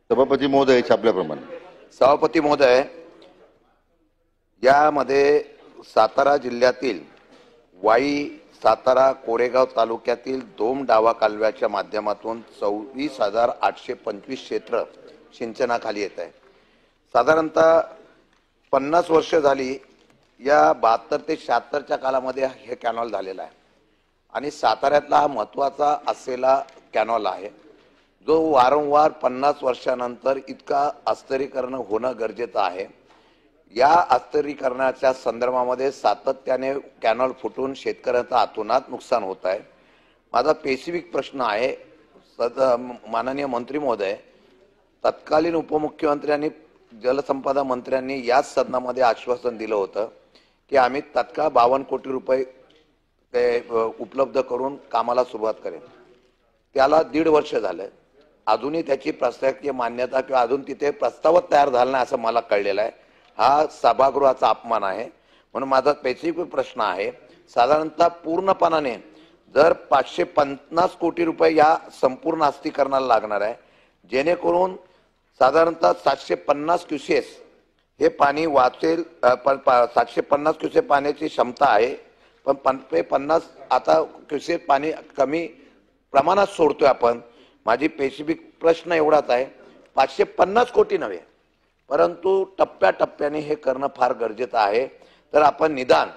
सभापती महोदय छापल्याप्रमाणे. सभापती महोदय, यामध्ये सातारा जिल्ह्यातील वाई, सातारा, कोरेगाव तालुक्यातील 2 डावा कालव्याच्या माध्यमातून 24,825 क्षेत्र सिंचनाखाली येत आहे. साधारणतः 50 वर्ष झाली या 72 ते 76च्या कालामध्ये हे कॅनॉल झालेला आहे आणि साताऱ्यातला हा महत्त्वाचा असलेला कॅनॉल आहे, जो वारंवार 50 वर्षानंतर इतका अस्तरीकरण होणं गरजेचं आहे. या अस्तरीकरणाच्या संदर्भामध्ये सातत्याने कॅनॉल फुटून शेतकऱ्यांचं अतोनात नुकसान होत आहे. माझा स्पेसिफिक प्रश्न आहे, माननीय मंत्री महोदय, तत्कालीन उपमुख्यमंत्र्यांनी जलसंपदा मंत्र्यांनी याच सदनामध्ये आश्वासन दिलं होतं की आम्ही तत्काळ 52 कोटी रुपये उपलब्ध करून कामाला सुरुवात करेन. त्याला 1.5 वर्ष झालं, अजूनही त्याची प्रशासकीय मान्यता किंवा अजून तिथे प्रस्तावच तयार झाला नाही असं मला कळलेलं आहे. हा सभागृहाचा अपमान आहे. म्हणून माझा स्पेसिफिक प्रश्न आहे, साधारणतः पूर्णपणाने जर 550 कोटी रुपये या संपूर्ण अस्तरीकरणाला लागणार आहे, जेणेकरून साधारणतः 750 क्युसेस हे पाणी वाचेल. 750 क्युसेस पाण्याची क्षमता आहे, पण 50 आता क्युसेस पाणी कमी प्रमाणात सोडतोय आपण. माझी स्पेसिफिक प्रश्न एवढाच आहे, 550 कोटी नव्हे, परंतु टप्प्याटप्प्याने हे करणं फार गरजेचं आहे. तर आपण निदान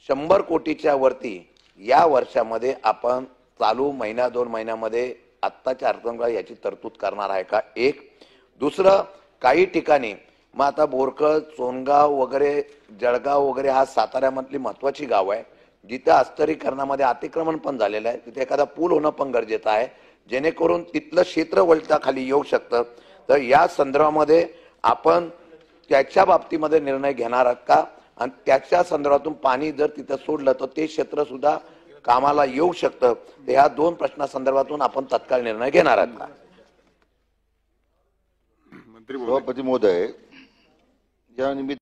100 कोटीच्या वरती या वर्षामध्ये आपण चालू महिना 2 महिन्यामध्ये आत्ताच्या अर्थसंकल्पात याची तरतूद करणार आहे का? एक. दुसरं, काही ठिकाणी मग आता बोरकळ, सोनगाव वगैरे, जळगाव वगैरे हा साताऱ्यामधली महत्वाची गाव आहे, जिथे अस्तरीकरणामध्ये अतिक्रमण पण झालेलं आहे. तिथे एखादा पूल होणं पण गरजेचं आहे, जेणेकरून तिथलं क्षेत्र वळताखाली येऊ शकतं. तर या संदर्भामध्ये आपण त्याच्या बाबतीमध्ये निर्णय घेणार आहात का? आणि त्याच्या संदर्भातून पाणी जर तिथं सोडलं तर ते क्षेत्र सुद्धा कामाला येऊ शकतं. तर ह्या 2 प्रश्नासंदर्भातून आपण तत्काळ निर्णय घेणार आहात का? सभापती महोदय, या निमित्त